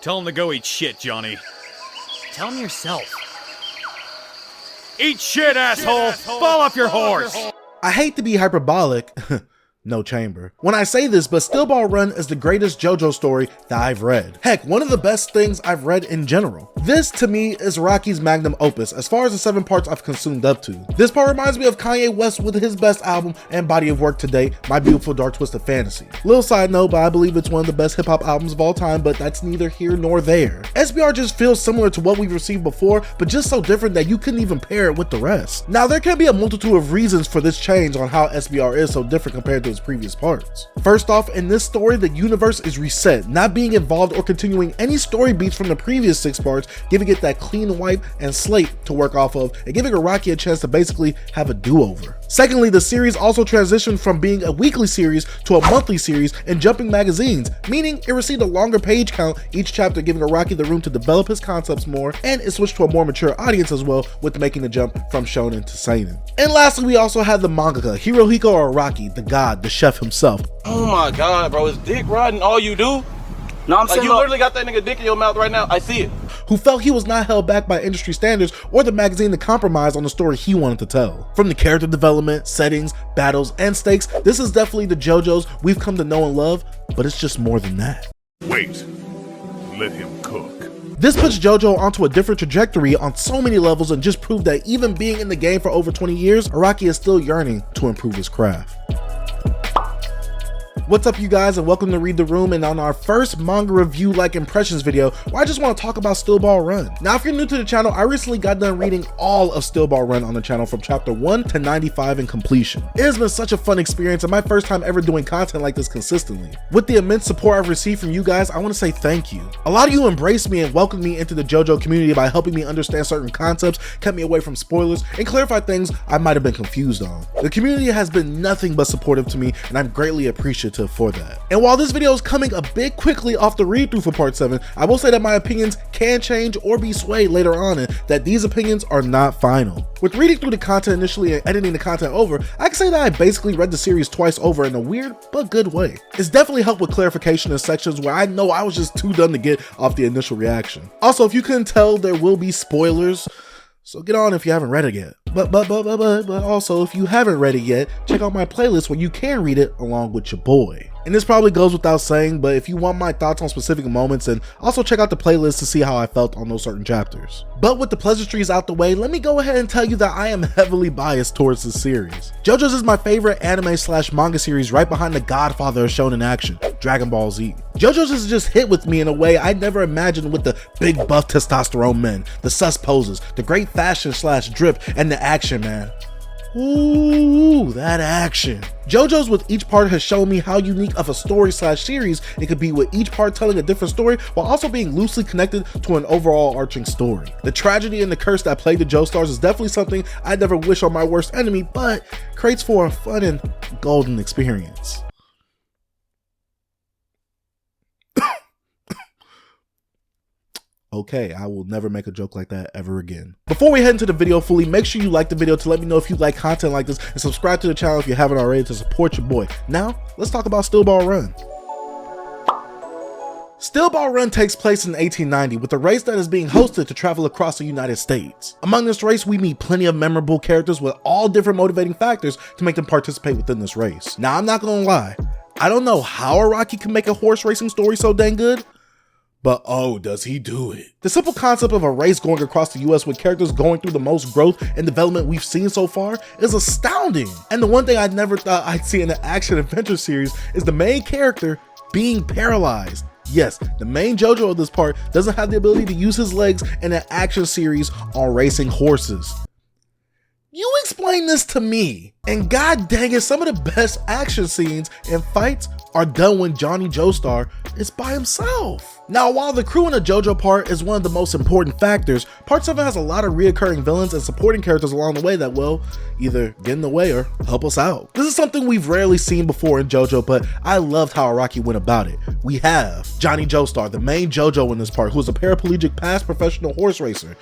Tell him to go eat shit, Johnny. Tell him yourself. Eat shit, asshole! Fall off your horse! I hate to be hyperbolic, no chamber, when I say this, but Snowball Run is the greatest JoJo story that I've read. Heck, one of the best things I've read in general. This, to me, is Rocky's magnum opus as far as the 7 parts I've consumed up to. This part reminds me of Kanye West with his best album and body of work to date, My Beautiful Dark Twisted Fantasy. Little side note, but I believe it's one of the best hip-hop albums of all time, but that's neither here nor there. SBR just feels similar to what we've received before, but just so different that you couldn't even pair it with the rest. Now, there can be a multitude of reasons for this change on how SBR is so different compared to its previous parts. First off, in this story, the universe is reset, not being involved or continuing any story beats from the previous 6 parts, giving it that clean wipe and slate to work off of, and giving Araki a chance to basically have a do-over. Secondly, the series also transitioned from being a weekly series to a monthly series in Jumping magazines, meaning it received a longer page count each chapter, giving Araki the room to develop his concepts more, and it switched to a more mature audience as well, with making the jump from shonen to seinen. And lastly, we also have the mangaka, Hirohiko Araki, the god, the chef himself. Oh my god, bro, is dick riding all you do? No, I'm Like, saying you literally got that nigga dick in your mouth right now. I see it. Who felt he was not held back by industry standards or the magazine to compromise on the story he wanted to tell. From the character development, settings, battles, and stakes, this is definitely the JoJo's we've come to know and love, but it's just more than that. Wait, let him cook. This puts JoJo onto a different trajectory on so many levels and just proved that even being in the game for over 20 years, Araki is still yearning to improve his craft. What's up, you guys, and welcome to Read the Room, and on our first manga review like impressions video, where I just want to talk about Snowball Run. Now, if you're new to the channel, I recently got done reading all of Snowball Run on the channel from chapter 1 to 95 in completion. It has been such a fun experience and my first time ever doing content like this consistently. With the immense support I've received from you guys, I want to say thank you. A lot of you embraced me and welcomed me into the JoJo community by helping me understand certain concepts, kept me away from spoilers, and clarified things I might have been confused on. The community has been nothing but supportive to me, and I'm greatly appreciative for that. And while this video is coming a bit quickly off the read through for part 7, I will say that my opinions can change or be swayed later on, and that these opinions are not final. With reading through the content initially and editing the content over, I can say that I basically read the series twice over in a weird but good way. It's definitely helped with clarification in sections where I know I was just too done to get off the initial reaction. Also, if you couldn't tell, there will be spoilers, so get on if you haven't read it yet. But also, if you haven't read it yet, check out my playlist where you can read it along with your boy. And this probably goes without saying, but if you want my thoughts on specific moments, and also check out the playlist to see how I felt on those certain chapters. But with the pleasantries out the way, let me go ahead and tell you that I am heavily biased towards this series. JoJo's is my favorite anime / manga series, right behind the godfather of shonen action, Dragon Ball Z. JoJo's has just hit with me in a way I never imagined, with the big buff testosterone men, the sus poses, the great fashion / drip, and the action, man. Ooh, that action. JoJo's with each part has shown me how unique of a story / series it could be, with each part telling a different story while also being loosely connected to an overall arching story. The tragedy and the curse that plagued the Joestars is definitely something I never wish on my worst enemy, but creates for a fun and golden experience. Okay, I will never make a joke like that ever again. Before we head into the video fully, make sure you like the video to let me know if you like content like this, and subscribe to the channel if you haven't already to support your boy. Now, let's talk about Snowball Run. Snowball Run takes place in 1890 with a race that is being hosted to travel across the United States. Among this race, we meet plenty of memorable characters with all different motivating factors to make them participate within this race. Now, I'm not gonna lie, I don't know how Araki can make a horse racing story so dang good, but oh, does he do it. The simple concept of a race going across the US with characters going through the most growth and development we've seen so far is astounding. And the one thing I never thought I'd see in an action adventure series is the main character being paralyzed. Yes, the main JoJo of this part doesn't have the ability to use his legs in an action series on racing horses. You explain this to me. And god dang it, some of the best action scenes and fights are done when Johnny Joestar is by himself. Now, while the crew in the JoJo part is one of the most important factors, part 7 has a lot of reoccurring villains and supporting characters along the way that will either get in the way or help us out. This is something we've rarely seen before in JoJo, but I loved how Araki went about it. We have Johnny Joestar, the main JoJo in this part, who is a paraplegic past professional horse racer.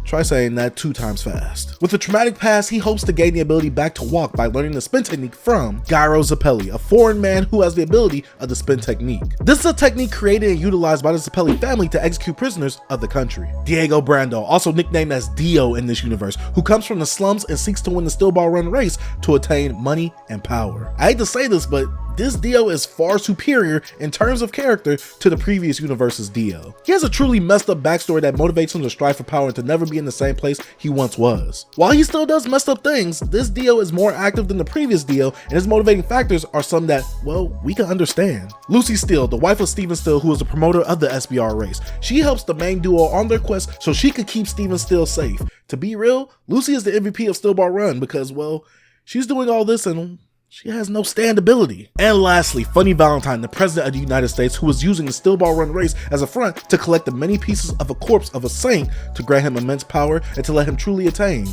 Try saying that 2 times fast. With a traumatic past, he hopes to gain the ability back to walk by learning the spin technique from Gyro Zappelli, a foreign man who has the ability of the spin technique. This is a technique created and utilized by the Zappelli family to execute prisoners of the country. Diego Brando, also nicknamed as Dio in this universe, who comes from the slums and seeks to win the Snowball Run race to attain money and power. I hate to say this, but this Dio is far superior in terms of character to the previous universe's Dio. He has a truly messed up backstory that motivates him to strive for power and to never be in the same place he once was. While he still does messed up things, this Dio is more active than the previous Dio, and his motivating factors are some that, well, we can understand. Lucy Steele, the wife of Steven Steele, who is the promoter of the SBR race. She helps the main duo on their quest so she could keep Steven Steele safe. To be real, Lucy is the MVP of Snowball Run because, well, she's doing all this and she has no standability. And lastly, Funny Valentine, the president of the United States, who was using the Snowball Run race as a front to collect the many pieces of a corpse of a saint to grant him immense power and to let him truly attain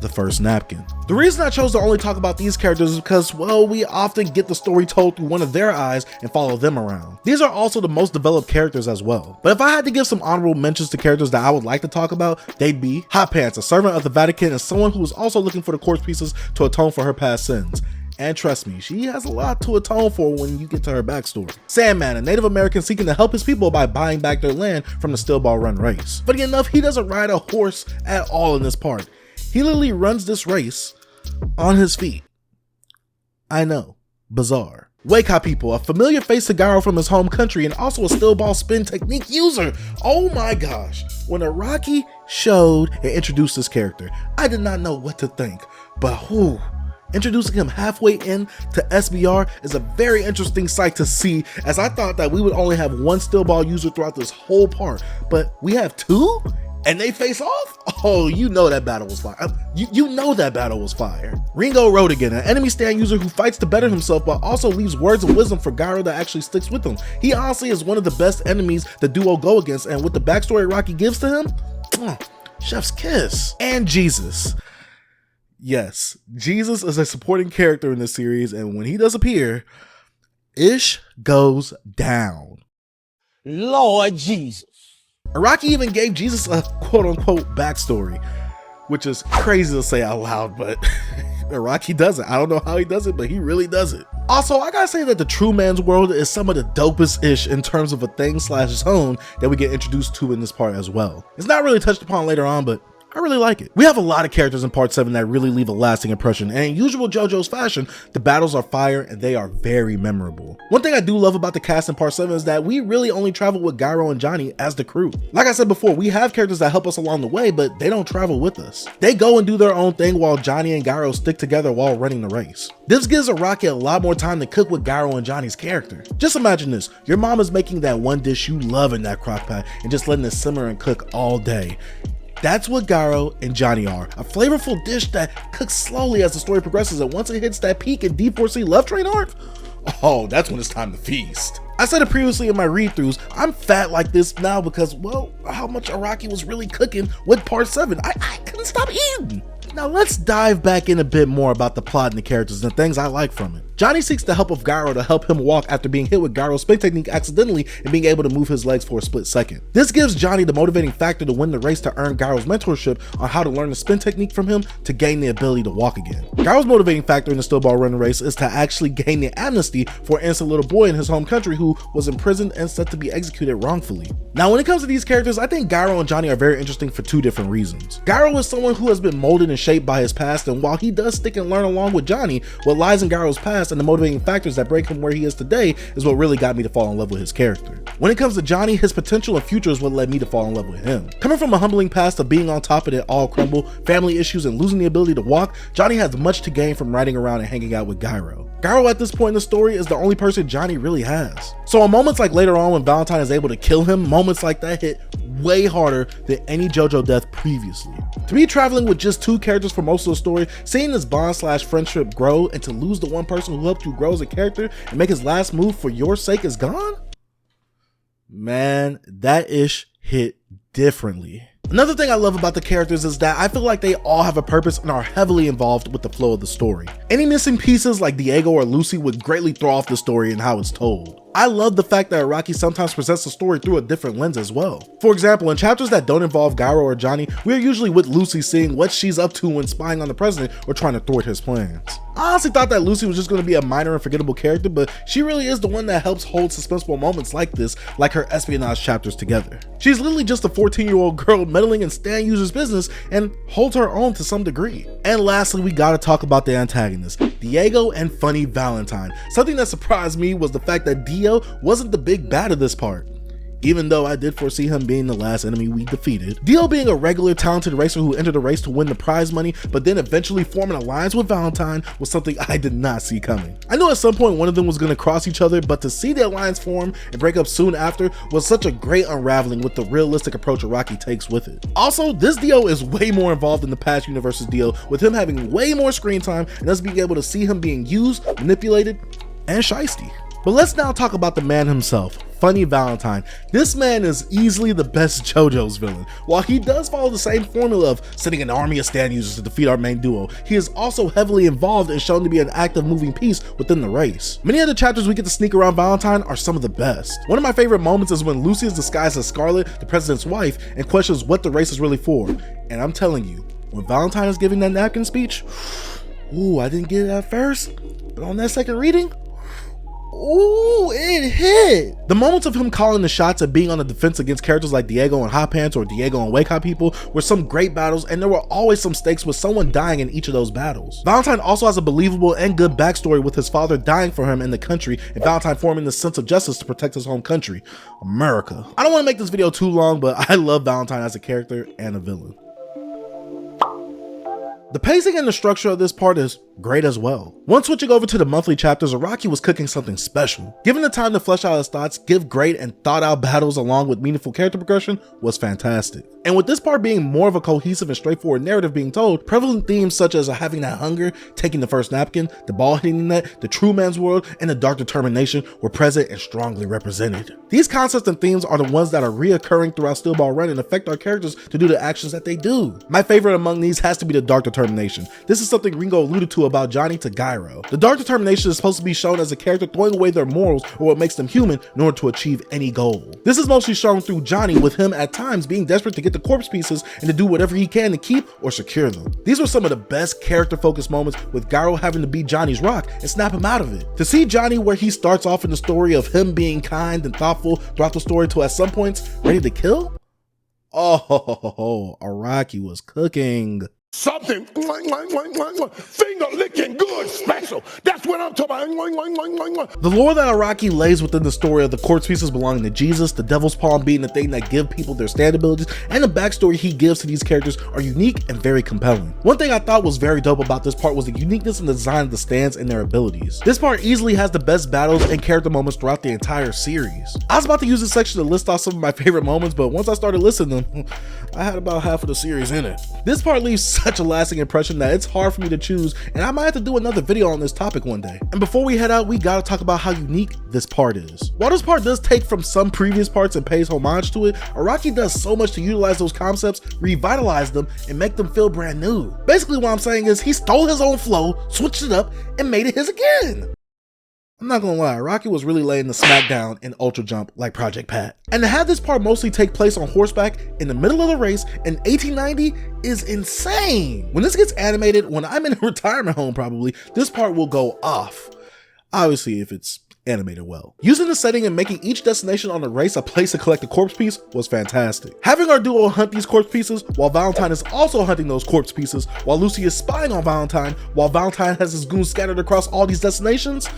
the first napkin. The reason I chose to only talk about these characters is because, well, we often get the story told through one of their eyes and follow them around. These are also the most developed characters as well. But if I had to give some honorable mentions to characters that I would like to talk about, they'd be Hot Pants, a servant of the Vatican and someone who is also looking for the corpse pieces to atone for her past sins. And trust me, she has a lot to atone for when you get to her backstory. Sandman, a Native American seeking to help his people by buying back their land from the Snowball Run race. Funny enough, he doesn't ride a horse at all in this part. He literally runs this race on his feet. I know, bizarre. Wake People, a familiar face to Gyro from his home country and also a Snowball spin technique user. Oh my gosh, when Araki showed and introduced this character, I did not know what to think, but whew. Introducing him halfway in to SBR is a very interesting sight to see, as I thought that we would only have one Snowball user throughout this whole part, but we have 2? And they face off? Oh, you know that battle was fire. You know that battle was fire. Ringo Rodigan, an enemy stand user who fights to better himself but also leaves words of wisdom for Gyro that actually sticks with him. He honestly is one of the best enemies the duo go against, and with the backstory Rocky gives to him, chef's kiss. And Jesus. Yes, Jesus is a supporting character in this series, and when he does appear, ish goes down. Lord Jesus. Araki even gave Jesus a quote-unquote backstory, which is crazy to say out loud, but Araki does it. I don't know how he does it, but he really does it. Also, I gotta say that the True Man's World is some of the dopest ish in terms of a thing/zone that we get introduced to in this part as well. It's not really touched upon later on, but I really like it. We have a lot of characters in part 7 that really leave a lasting impression, and in usual JoJo's fashion, the battles are fire and they are very memorable. One thing I do love about the cast in part 7 is that we really only travel with Gyro and Johnny as the crew. Like I said before, we have characters that help us along the way, but they don't travel with us. They go and do their own thing while Johnny and Gyro stick together while running the race. This gives Araki a lot more time to cook with Gyro and Johnny's character. Just imagine this, your mom is making that one dish you love in that crock pot and just letting it simmer and cook all day. That's what Gyro and Johnny are, a flavorful dish that cooks slowly as the story progresses, and once it hits that peak in D4C Love Train arc, oh, that's when it's time to feast. I said it previously in my read-throughs, I'm fat like this now because, well, how much Araki was really cooking with part 7. I couldn't stop eating. Now let's dive back in a bit more about the plot and the characters and the things I like from it. Johnny seeks the help of Gyro to help him walk after being hit with Gyro's spin technique accidentally and being able to move his legs for a split second. This gives Johnny the motivating factor to win the race to earn Gyro's mentorship on how to learn the spin technique from him to gain the ability to walk again. Gyro's motivating factor in the Snowball Run race is to actually gain the amnesty for an innocent little boy in his home country who was imprisoned and set to be executed wrongfully. Now when it comes to these characters, I think Gyro and Johnny are very interesting for 2 different reasons. Gyro is someone who has been molded and shaped by his past, and while he does stick and learn along with Johnny, what lies in Gyro's past and the motivating factors that break him where he is today is what really got me to fall in love with his character. When it comes to Johnny, his potential and future is what led me to fall in love with him. Coming from a humbling past of being on top of it all crumble, family issues, and losing the ability to walk, Johnny has much to gain from riding around and hanging out with Gyro. Gyro at this point in the story is the only person Johnny really has. So in moments like later on when Valentine is able to kill him, moments like that hit way harder than any JoJo death previously. To be traveling with just 2 characters for most of the story, seeing this bond/friendship grow, and to lose the one person who helped you grow as a character and make his last move for your sake is gone? Man, that ish hit differently. Another thing I love about the characters is that I feel like they all have a purpose and are heavily involved with the flow of the story. Any missing pieces like Diego or Lucy would greatly throw off the story and how it's told. I love the fact that Araki sometimes presents the story through a different lens as well. For example, in chapters that don't involve Gyro or Johnny, we are usually with Lucy seeing what she's up to when spying on the president or trying to thwart his plans. I honestly thought that Lucy was just going to be a minor and forgettable character, but she really is the one that helps hold suspenseful moments like this, like her espionage chapters together. She's literally just a 14-year-old girl meddling in Stan User's business and holds her own to some degree. And lastly, we gotta talk about the antagonists, Diego and Funny Valentine. Something that surprised me was the fact that Dio wasn't the big bad of this part, even though I did foresee him being the last enemy we defeated. Dio being a regular talented racer who entered the race to win the prize money, but then eventually form an alliance with Valentine was something I did not see coming. I knew at some point one of them was going to cross each other, but to see the alliance form and break up soon after was such a great unraveling with the realistic approach Araki takes with it. Also, this Dio is way more involved in the past universe's Dio, with him having way more screen time and us being able to see him being used, manipulated, and shiesty. But let's now talk about the man himself, Funny Valentine. This man is easily the best JoJo's villain. While he does follow the same formula of sending an army of Stan users to defeat our main duo, he is also heavily involved and shown to be an active moving piece within the race. Many of the chapters we get to sneak around Valentine are some of the best. One of my favorite moments is when Lucy is disguised as Scarlet, the president's wife, and questions what the race is really for. And I'm telling you, when Valentine is giving that napkin speech, ooh, I didn't get it at first, but on that second reading, ooh, it hit. The moments of him calling the shots and being on the defense against characters like Diego and Hot Pants or Diego and Wake Hot People were some great battles, and there were always some stakes with someone dying in each of those battles. Valentine also has a believable and good backstory with his father dying for him in the country and Valentine forming the sense of justice to protect his home country, America. I don't want to make this video too long, but I love Valentine as a character and a villain. The pacing and the structure of this part is great as well. Once switching over to the monthly chapters, Araki was cooking something special. Given the time to flesh out his thoughts, give great and thought out battles along with meaningful character progression was fantastic. And with this part being more of a cohesive and straightforward narrative being told, prevalent themes such as having that hunger, taking the first napkin, the ball hitting the net, the true man's world, and the dark determination were present and strongly represented. These concepts and themes are the ones that are reoccurring throughout Snowball Run and affect our characters to do the actions that they do. My favorite among these has to be the dark determination. This is something Ringo alluded to about Johnny to Gyro. The dark determination is supposed to be shown as a character throwing away their morals or what makes them human in order to achieve any goal. This is mostly shown through Johnny, with him at times being desperate to get the corpse pieces and to do whatever he can to keep or secure them. These were some of the best character focused moments, with Gyro having to beat Johnny's rock and snap him out of it. To see Johnny where he starts off in the story of him being kind and thoughtful throughout the story to at some points ready to kill? Oh, Araki was cooking. Something finger licking good special. That's what I'm talking about. The lore that Araki lays within the story of the corpse pieces belonging to Jesus, the devil's palm being the thing that give people their stand abilities, and the backstory he gives to these characters are unique and very compelling. One thing I thought was very dope about this part was the uniqueness and design of the stands and their abilities. This part easily has the best battles and character moments throughout the entire series. I was about to use this section to list off some of my favorite moments, but once I started listing them, I had about half of the series in it. This part leaves such a lasting impression that it's hard for me to choose, and I might have to do another video on this topic one day. And before we head out, we gotta talk about how unique this part is. While this part does take from some previous parts and pays homage to it, Araki does so much to utilize those concepts, revitalize them, and make them feel brand new. Basically what I'm saying is he stole his own flow, switched it up, and made it his again. I'm not gonna lie, Araki was really laying the smackdown in Ultra Jump like Project Pat. And to have this part mostly take place on horseback in the middle of the race in 1890 is insane. When this gets animated, when I'm in a retirement home probably, this part will go off. Obviously if it's animated well. Using the setting and making each destination on the race a place to collect the corpse piece was fantastic. Having our duo hunt these corpse pieces while Valentine is also hunting those corpse pieces, while Lucy is spying on Valentine, while Valentine has his goons scattered across all these destinations,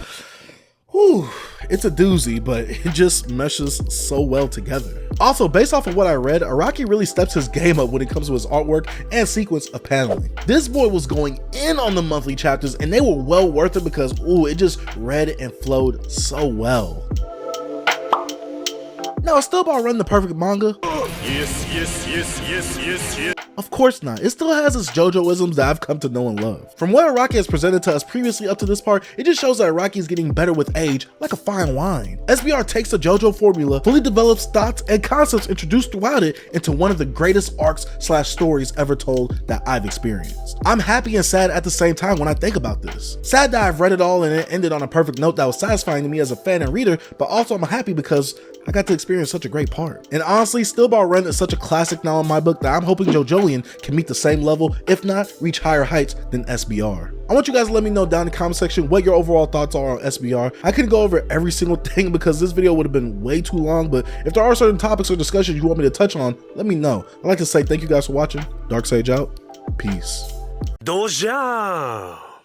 whew, it's a doozy, but it just meshes so well together. Also, based off of what I read, Araki really steps his game up when it comes to his artwork and sequence of paneling. This boy was going in on the monthly chapters, and they were well worth it because, ooh, it just read and flowed so well. Now, is Snowball Run the perfect manga? Yes. Of course not. It still has its JoJo-isms that I've come to know and love. From what Araki has presented to us previously up to this part, it just shows that Araki is getting better with age, like a fine wine. SBR takes the JoJo formula, fully develops thoughts and concepts introduced throughout it into one of the greatest arcs/stories ever told that I've experienced. I'm happy and sad at the same time when I think about this. Sad that I've read it all and it ended on a perfect note that was satisfying to me as a fan and reader, but also I'm happy because I got to experience such a great part. And honestly, Snowball Run is such a classic now in my book that I'm hoping JoJolian can meet the same level, if not reach higher heights than SBR. I want you guys to let me know down in the comment section what your overall thoughts are on SBR. I couldn't go over every single thing because this video would have been way too long, but if there are certain topics or discussions you want me to touch on, let me know. I'd like to say thank you guys for watching. Dark Sage out. Peace. どうじゃ